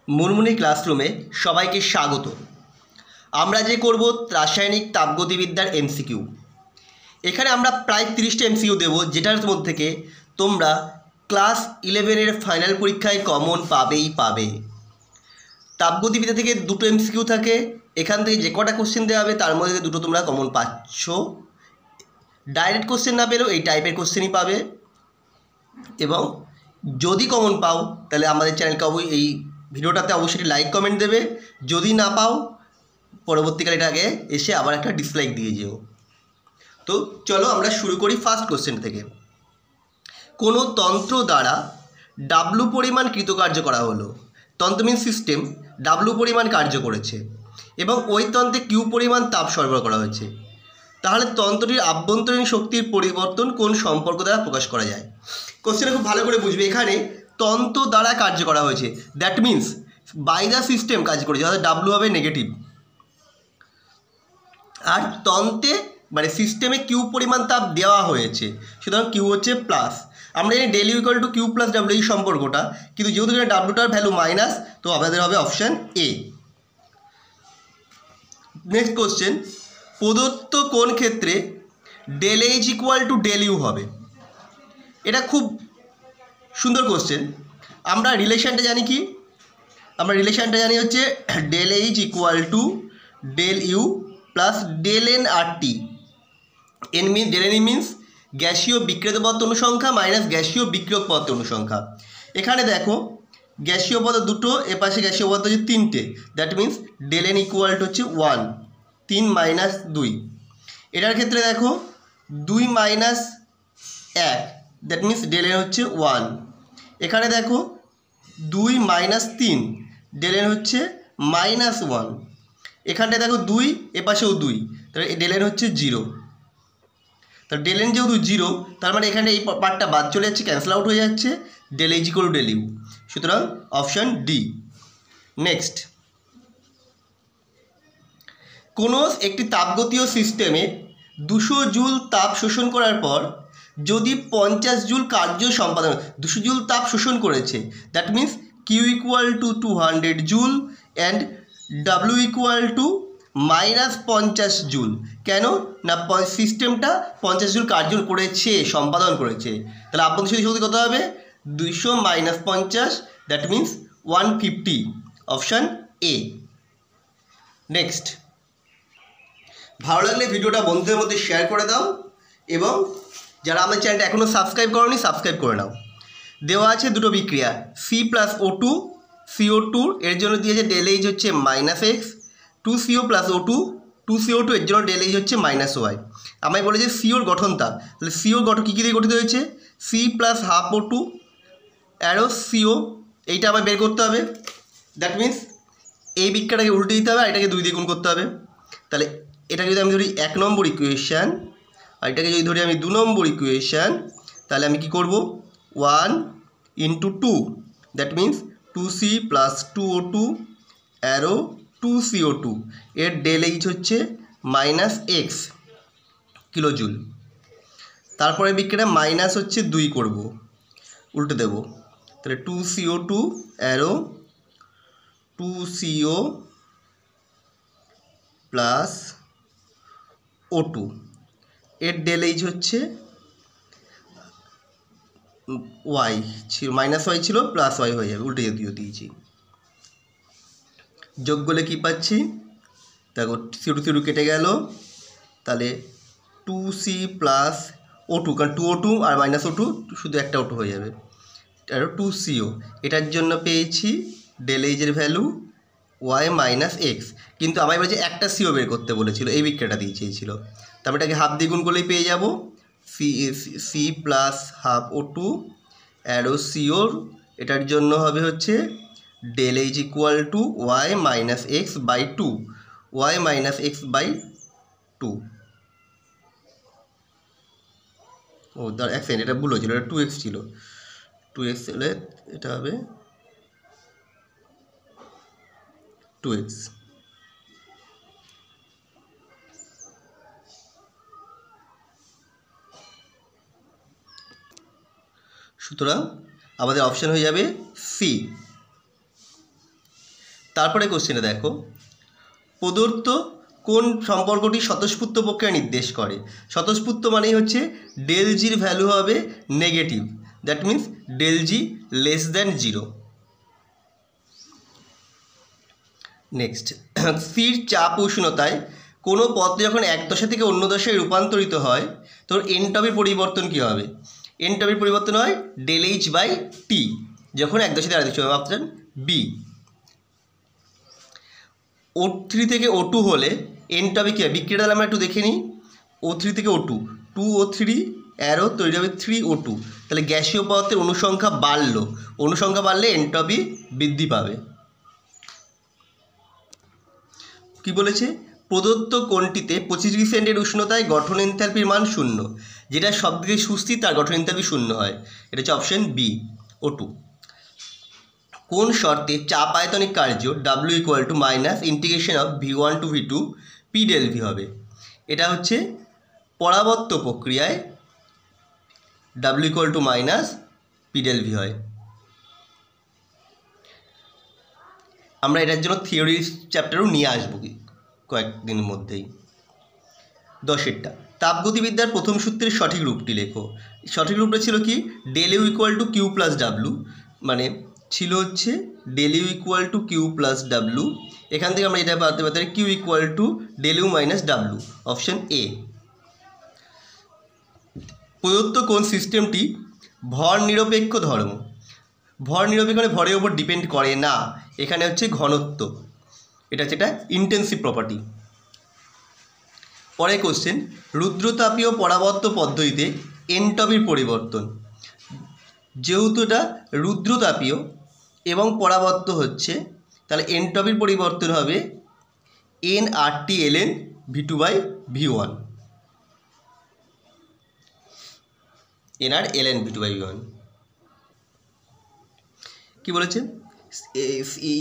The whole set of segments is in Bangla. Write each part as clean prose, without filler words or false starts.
মুনমুনি ক্লাসরুমে সবাইকে স্বাগত। আমরা যে করব রাসায়নিক তাপগতিবিদ্যার এমসিকিউ। এখানে আমরা প্রায় 30টা এমসিকিউ দেব, যেটার মধ্যে থেকে তোমরা ক্লাস 11-এর ফাইনাল পরীক্ষায় কমন পাবে। তাপগতিবিদ্যা থেকে দুটো এমসিকিউ থাকে, এখান থেকে যে কটা কোশ্চেন দেওয়া হবে তার মধ্যে দুটো তোমরা কমন পাচ্ছ। ডাইরেক্ট কোশ্চেন না পেলেও এই টাইপের কোশ্চেনই পাবে। এবং যদি কমন পাও তাহলে আমাদের চ্যানেলকে এই ভিডিওটাতে অবশ্যই লাইক কমেন্ট দেবে। যদি না পাও পরবর্তীকালে এটাকে এসে আবার একটা ডিসলাইক দিয়ে যেও। তো চলো আমরা শুরু করি ফার্স্ট কোশ্চেন থেকে। কোনো তন্ত্র দ্বারা ডাব্লু পরিমাণ কৃতকার্য করা হলো। তন্ত্র মিন সিস্টেম ডাব্লু পরিমাণ কার্য করেছে এবং ওই তন্ত্রে কিউ পরিমাণ তাপ সরবরাহ করা হয়েছে, তাহলে তন্ত্রটির আভ্যন্তরীণ শক্তির পরিবর্তন কোন সম্পর্ক দ্বারা প্রকাশ করা যায়। কোশ্চেনটা খুব ভালো করে বুঝবে। এখানে তন্ত্র দ্বারা কার্য করা হয়েছে, that means by the system কাজ করেছে, অর্থাৎ ডাব্লু হবে নেগেটিভ। আর তন্ত্রে মানে সিস্টেমে কিউ পরিমাণ তাপ দেওয়া হয়েছে, সুতরাং কিউ হচ্ছে প্লাস। আমরা জানি del U equal to Q plus W এই সম্পর্কটা, কিন্তু যেহেতু এখানে ডাব্লুটার ভ্যালু মাইনাস, তো আমাদের হবে অপশান এ। নেক্সট কোশ্চেন, প্রদত্ত কোন ক্ষেত্রে del H equal to del U হবে। এটা খুব সুন্দর কোশ্চেন। আমরা রিলেশনটা জানি কি? আমরা রিলেশনটা জানি হচ্ছে del H equal to del U plus del N R T. Del N means গ্যাসীয় বিক্রিয়ক পদার্থ অনুসংখ্যা মাইনাস গ্যাসীয় বিক্রিয়ক পদার্থ অনুসংখ্যা। এখানে দেখো গ্যাসীয় পদার্থ দুটো, এপাশে গ্যাসীয় পদার্থ হচ্ছে 3টে, that means del N equal to হচ্ছে 1, 3 মাইনাস 2। এটার ক্ষেত্রে দেখো 2 minus 1, that means del N হচ্ছে 1। এখানে দেখো 2 মাইনাস 3, ডেল এন হচ্ছে -1। এখানটায় দেখো 2, এপাশেও 2, তাহলে ডেল এন হচ্ছে 0। তাহলে ডেল এন যেহেতু 0, তার মানে এখানে এই পার্টটা বাদ চলে যাচ্ছে, ক্যান্সেল আউট হয়ে যাচ্ছে, del H equal to del U. সুতরাং অপশান ডি। নেক্সট, কোনো একটি তাপগতীয় সিস্টেমে 200 জুল তাপ শোষণ করার পর যদি 50 জুল কার্য সম্পাদন, 200 জুল তাপ শোষণ করেছে, that means Q equal to 200 joule and W equal to -50 joule. কেন না সিস্টেমটা 50 জুল কার্য করেছে, সম্পাদন করেছে, তাহলে আভ্যন্তরীণ শক্তি কত হবে? 200 - 50, that means 150, option A. Next, ভালো লাগলে ভিডিওটা বন্ধুদের মধ্যে শেয়ার করে দাও এবং যারা আমার চ্যানেলটা এখনও সাবস্ক্রাইব করোনি সাবস্ক্রাইব করে নাও। দেওয়া আছে দুটো বিক্রিয়া সি প্লাস O2 CO2, এর জন্য দিয়েছে ডেল এইচ হচ্ছে -x, 2CO plus O2 2CO2 এর জন্য ডেল এইচ হচ্ছে -y। আমায় বলেছে সিওর গঠন তাপ, তাহলে সিওর গঠন কী কী দিয়ে গঠিত হয়েছে? C plus half O2 arrow CO, এইটা আমায় বের করতে হবে। দ্যাট মিন্স এই বিক্রিয়াটাকে উল্টে দিতে হবে আর এটাকে 2 দিয়ে গুণ করতে হবে। তাহলে এটাকে যদি আমি ধরি 1 নম্বর ইকুয়েশান আর এটাকে যদি ধরি আমি 2 নম্বর ইকুয়েশান, তাহলে আমি কি করব? 1 × 2, that means 2C plus 2O2 arrow 2CO2, এর ডেল এইচ হচ্ছে -x কিলোজুল। তারপরে বিক্রিয়াটা মাইনাস হচ্ছে 2 করব, উল্টে দেব, তাহলে 2CO2 arrow 2CO plus O2, এর ডেল এইচ হচ্ছে y ছিল, -y ছিল, +y হয়ে যাবে, উল্টে দিয়েছি। যোগ করলে কী পাচ্ছি? দেখো CO2 কেটে গেল, তাহলে 2C প্লাস O2, কারণ 2O2 আর -O2 শুধু একটা O2 হয়ে যাবে, আর 2CO। এটার জন্য পেয়েছি ডেল এইচের ভ্যালু y - x, কিন্তু আমায় বলেছে একটা CO বের করতে বলেছিল, এই বিক্রিয়াটা দিয়ে চেয়েছিল, তারপর এটাকে হাফ দ্বিগুণ করলেই পেয়ে যাব C plus half O2 arrow CO, এটার জন্য হবে হচ্ছে del H equal to y - x/2, y - x/2। ও দাঁড়া এক সেকেন্ড, এটা ভুল হয়েছিল, এটা 2x ছিল, 2x হলে এটা হবে 2x। সুতরাং আমাদের অপশান হয়ে যাবে সি। তারপরে কোশ্চেনে দেখো, প্রদত্ত কোন সম্পর্কটি স্বতঃস্ফূর্ত প্রক্রিয়া নির্দেশ করে? স্বতঃস্ফূর্ত মানেই হচ্ছে ডেল জির ভ্যালু হবে negative, that means del G less than 0। Next, স্থির চাপ উষ্ণতায় কোনো পদার্থ যখন এক দশা থেকে অন্য দশায় রূপান্তরিত হয় তোর এনট্রপির পরিবর্তন কী হবে? এনট্রপির পরিবর্তন হয় ডেল এইচ বাই টি, যখন এক দশা থেকে আরেক দশা। Option B. O3 থেকে O2 হলে এনট্রপি কী হয়? বিক্রিয়াটা আমরা একটু দেখে নিই। O3 থেকে O2, 2O3 অ্যারো তৈরি হবে 3O2, তাহলে গ্যাসীয় পদার্থের অনুসংখ্যা বাড়লো, অনুসংখ্যা বাড়লে এনট্রপি বৃদ্ধি পাবে। কি বলেছে? প্রদত্ত কোণটিতে 25 ডিগ্রি সেন্টিগ্রেড উষ্ণতায় গঠন এনথালপির মান 0, যেটা সবদিকে সুস্থির তার গঠন এনথালপি 0 হয়। এটা হচ্ছে অপশন বি, O2। কোন শর্তে চাপ আয়তনিক কার্য W equal to minus integration of V1 to V2 P del V হবে? এটা হচ্ছে পরাবর্ত প্রক্রিয়ায় W equal to minus P del V হয়। আমরা এটার জন্য থিওরি চ্যাপ্টারও নিয়ে আসবো কয়েকদিনের মধ্যেই। 10এরটা, তাপগতিবিদ্যার প্রথম সূত্রের সঠিক রূপটি লেখো। সঠিক রূপটা ছিল কি? Del U equal to Q plus W, মানে ছিল হচ্ছে del U equal to Q plus W. এখান থেকে আমরা এটা পাতে পারি Q equal to del U minus W, option A. প্রদত্ত কোন সিস্টেমটি ভর নিরপেক্ষ ধর্ম? ভর নিরপেক্ষ মানে ভরের উপর ডিপেন্ড করে না, এখানে হচ্ছে ঘনত্ব, এটা হচ্ছে একটা ইন্টেন্সিভ প্রপার্টি। পরে কোশ্চেন, রুদ্রতাপীয় পরাবর্ত পদ্ধতিতে এনট্রপির পরিবর্তন। যেহেতু এটা রুদ্রতাপীয় এবং পরাবর্ত হচ্ছে, তাহলে এনট্রপির পরিবর্তন হবে nRT ln V2 by V1, nR ln V2 by V1। কি বলেছে?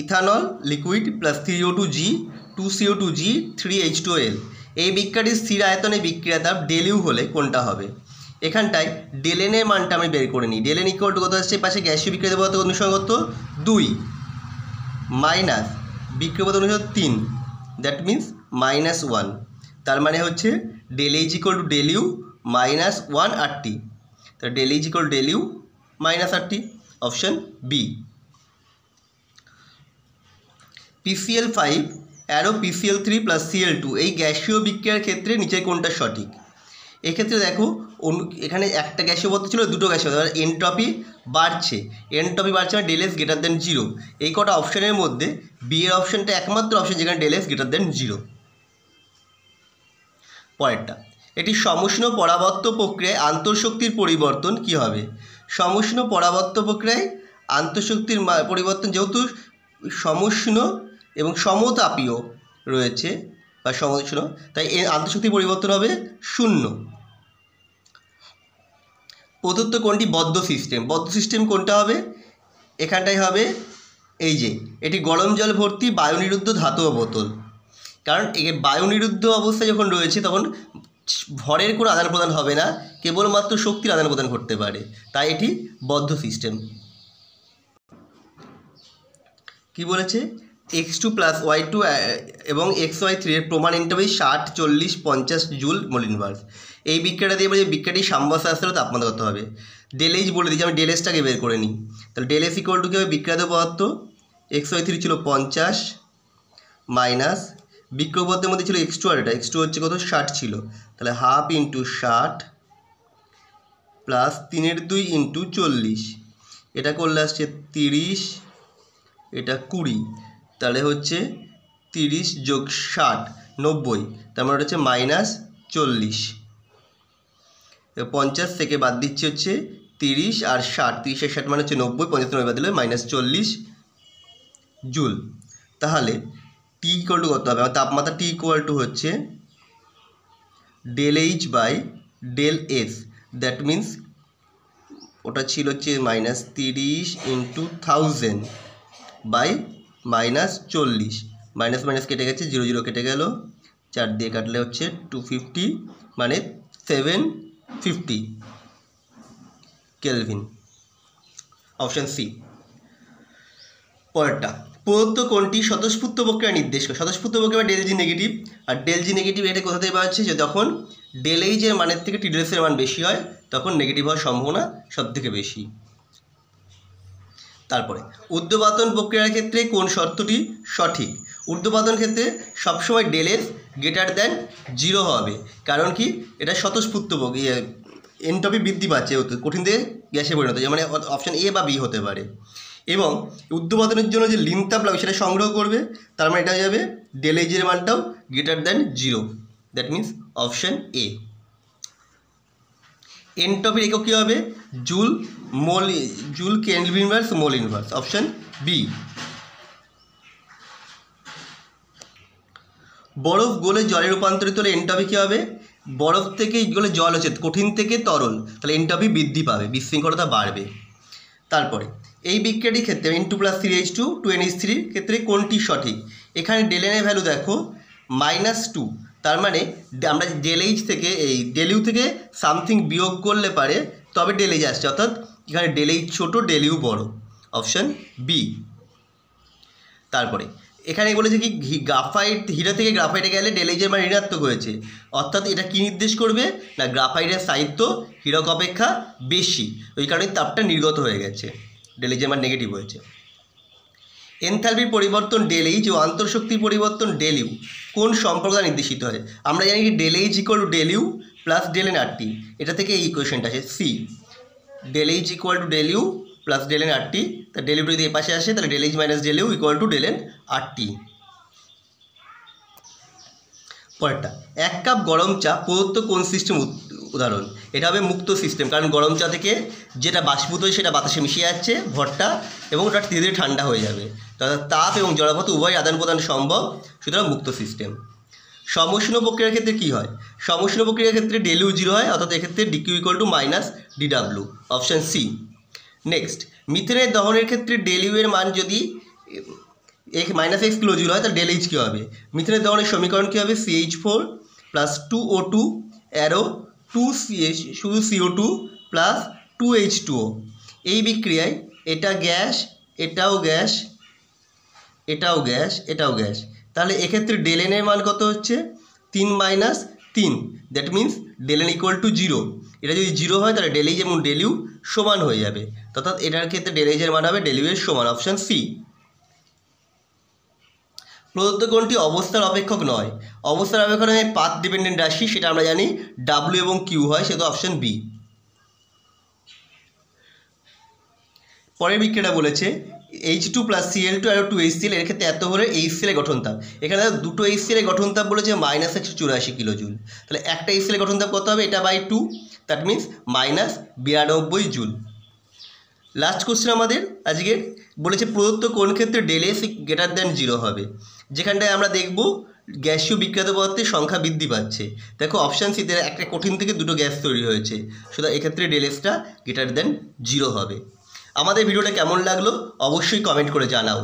Ethanol liquid plus 3O2G 2CO2G 3H2L, এই বিক্রিয়াটির স্থির আয়তনে বিক্রিয়া তাপ ডেল ইউ হলে কোনটা হবে? এখানটায় ডেল এন এর মানটা আমি বের করে নিই। ডেল এন ইকুয়াল টু কত আসছে? পাশে গ্যাসীয় বিক্রিয়া পদার্থ অনুসরণ কত? 2 মাইনাস বিক্রিয়া পদার্থ অনুসরণ 3, দ্যাট মিন্স -1। তার মানে হচ্ছে del H equal to del U minus 1 RT, তাহলে del H equal to del U minus RT, option B. PCl5 arrow PCl3 plus Cl2, এই গ্যাসীয় বিক্রিয়ার ক্ষেত্রে নিচে কোনটা সঠিক? এক্ষেত্রে দেখো এখানে একটা গ্যাসীয় পদার্থ ছিল, দুটো গ্যাসীয় পদার্থ, এনট্রপি বাড়ছে, এনট্রপি বাড়ছে মানে ডেল এস গ্রেটার দেন 0। এই কটা অপশনের মধ্যে বি এর অপশনটা একমাত্র অপশন যেখানে ডেল এস গ্রেটার দেন 0। পরেরটা, এটি সমুষ্ণ পরাবর্ত প্রক্রিয়ায় আন্তঃশক্তির পরিবর্তন কি হবে? সমুষ্ণ পরাবর্ত প্রক্রিয়ায় আন্তঃশক্তির পরিবর্তন, যেহেতু সমুষ্ণ এবং সমতাপীয় রয়েছে বা সমুষ্ণ, তাই এর আন্তঃশক্তির পরিবর্তন হবে 0। প্রদত্ত কোনটি বদ্ধ সিস্টেম? বদ্ধ সিস্টেম কোনটা হবে? এখানটাই হবে এই যে এটি গরম জল ভর্তি বায়ুনিরুদ্ধ ধাতব বোতল, কারণ একে বায়ুনিরুদ্ধ অবস্থায় যখন রয়েছে তখন ভরের কোনো আদান প্রদান হবে না, কেবলমাত্র শক্তির আদান প্রদান করতে পারে, তাই এটি বদ্ধ সিস্টেম। কি বলেছে? x2 প্লাস y2 এবং xy3 এর প্রমাণ এনট্রপি 60, 40, 50 জুল মোল ইনভার্স। এই বিক্রিয়াটা দিয়ে বলে বিক্রিয়াটি সাম্যাবস্থায় তাপমাত্রা কত হবে? ডেল এইচ বলে দিচ্ছি, আমি ডেল এসটাকে বের করে নিই। তাহলে ডেল এস ইকুয়াল টু কী হবে? বিক্রিয়াত পদার্থ xy3 ছিল 50 মাইনাস বিক্রিয় পদার্থের মধ্যে ছিল x2, আর এটা x2 হচ্ছে কত? 60 ছিল, তাহলে 1/2 × 60 প্লাস 3/2 × 40, এটা করলে আসছে 30, এটা 20, তাহলে হচ্ছে 30 যোগ 60 90, তার মানে হচ্ছে -40। 50 থেকে বাদ দিচ্ছে হচ্ছে 30 আর 60, 30 আর 60 মানে হচ্ছে 90, 50 থেকে বাদ দিলে -40 জুল। তাহলে টি ইকুয়াল টু কত হবে? আমার তাপমাত্রা টি ইকুয়াল টু হচ্ছে del H by del S, that means ওটা ছিল হচ্ছে -30 × 1000 বাই -40, মাইনাস মাইনাস কেটে গেছে, 0 0 কেটে গেল, 4 দিয়ে কাটলে হচ্ছে 250 মানে 750 কেলভিন, অপশান সি। পরেরটা, প্রদত্ত কোণটি স্বতঃস্ফূর্ত প্রক্রিয়া নির্দেশ করে। স্বতঃস্ফূর্ত প্রক্রিয়া ডেল জি নেগেটিভ, আর ডেল জি নেগেটিভ এটা কোথা থেকে পাওয়া যাচ্ছে, যে যখন ডেল এইচের মানের থেকে টি ডেল এর মান বেশি হয় তখন নেগেটিভ হওয়ার সম্ভাবনা সবথেকে বেশি। তারপরে ঊর্ধ্বপাতন প্রক্রিয়ার ক্ষেত্রে কোন শর্তটি সঠিক? ঊর্ধ্বপাতন ক্ষেত্রে সবসময় ডেল এস গ্রেটার দেন 0 হবে, কারণ কি এটা স্বতঃস্ফূর্ত এনট্রপি বৃদ্ধি পাচ্ছে, কঠিন থেকে গ্যাসে পরিণত হচ্ছে, মানে অপশান এ বা বি হতে পারে। এবং ঊর্ধ্বপাতনের জন্য যে লিন তাপ লাগবে সেটা সংগ্রহ করবে, তার মানে এটা হয়ে যাবে ডেল এইচের মানটাও greater than 0, that means option A. এনট্রপির একক কী হবে? Joule joule kelvin inverse mole inverse, option B. বরফ গলে জলে রূপান্তরিত হলে এনট্রপি কী হবে? বরফ থেকে গলে জল হচ্ছে কঠিন থেকে তরল, তাহলে এনট্রপি বৃদ্ধি পাবে, বিশৃঙ্খলতা বাড়বে। তারপরে এই বিক্রিয়াটির ক্ষেত্রে N2+3H2 2NH3 ক্ষেত্রে কোনটি সঠিক? এখানে ডেলেনের ভ্যালু দেখো -2, তার মানে আমরা ডেল এইচ থেকে এই ডেল ইউ থেকে সামথিং বিয়োগ করলে পারে তবে ডেল এইচ আসছে, অর্থাৎ এখানে ডেল এইচ ছোটো ডেল ইউ বড়, অপশান বি। তারপরে এখানে বলেছে কি গ্রাফাইট হীরা থেকে গ্রাফাইটে গেলে ডেল এইচের মান ঋণাত্মক হয়েছে, অর্থাৎ এটা কী নির্দেশ করবে না গ্রাফাইটের সাহিত্য হীরক অপেক্ষা বেশি, ওই কারণে তাপটা নির্গত হয়ে গেছে, ডেল এইচের মান নেগেটিভ হয়েছে। এনথালপির পরিবর্তন ডেল এইচ ও আন্তঃশক্তির পরিবর্তন ডেল ইউ কোন সম্পর্ক দ্বারা নির্দেশিত হয়? আমরা জানি কি del H equal to del U plus del N R T, এটা থেকে এই ইকুয়েশনটা আছে C, del H equal to del U plus del N R T, তা ডেল ইউ যদি এ পাশে আসে তাহলে del H minus del U equal to del N R T. পরেরটা, 1 কাপ গরম চা প্রদত্ত কোন সিস্টেম উদাহরণ? এটা হবে মুক্ত সিস্টেম, কারণ গরম চা থেকে যেটা বাষ্পীভূত হয় সেটা বাতাসে মিশে যাচ্ছে ভরটা, এবং ওটা ধীরে ধীরে ঠান্ডা হয়ে যাবে, অর্থাৎ তাপ এবং জড়পদার্থ উভয় আদান প্রদান সম্ভব, সুতরাং মুক্ত সিস্টেম। সমউষ্ণ প্রক্রিয়ার ক্ষেত্রে কী হয়? সমউষ্ণ প্রক্রিয়ার ক্ষেত্রে ডেল ইউ 0 হয়, অর্থাৎ এক্ষেত্রে d Q equal to minus d W, option C. Next, মিথেনের দহনের ক্ষেত্রে ডেল ইউ এর মান যদি -x কিলোজুল হয় তাহলে ডেল এইচ কী হবে? মিথেনের দহনের সমীকরণ কী হবে? CH4 + 2O2 অ্যারো 2CH শুধু CO2 + 2H2O। এই বিক্রিয়ায় এটা গ্যাস, এটাও গ্যাস, এটাও গ্যাস, এটাও গ্যাস, তাহলে এক্ষেত্রে ডেল এন এর মান কত হচ্ছে? 3 - 3, that means del N equal to 0। এটা যদি 0 হয় তাহলে ডেল এইচ এবং ডেল ইউ সমান হয়ে যাবে, অর্থাৎ এটার ক্ষেত্রে ডেল এইচের মান হবে ডেল ইউ এর সমান, অপশান সি। প্রদত্ত কোণটি অবস্থার অপেক্ষক নয়। অবস্থার অপেক্ষক নয় পাথ ডিপেন্ডেন্ট রাশি, সেটা আমরা জানি ডাব্লিউ এবং কিউ হয়, সেটা অপশান বি। পরের বিক্রিয়াটা বলেছে H2+Cl2 আর 2HCl, এর ক্ষেত্রে এত হলে HCl এর গঠন তাপ। এখানে দুটো HCl এর গঠন তাপ বলেছে -184 কিলোজুল, তাহলে একটা HCl এর গঠন তাপ কত হবে? এটা by 2, that means -92 joule. Last question আমাদের আজকের বলেছে প্রদত্ত কোন ক্ষেত্রে ডেল এস গ্রেটার দ্যান 0 হবে? যেখানটায় আমরা দেখব গ্যাসীয় বিক্রিয়াত পদার্থের সংখ্যা বৃদ্ধি পাচ্ছে। দেখো অপশান সিতে একটা কঠিন থেকে দুটো গ্যাস তৈরি হয়েছে, সুতরাং এক্ষেত্রে ডেল এসটা গ্রেটার দ্যান 0 হবে। আমাদের ভিডিওটা কেমন লাগলো অবশ্যই কমেন্ট করে জানাও।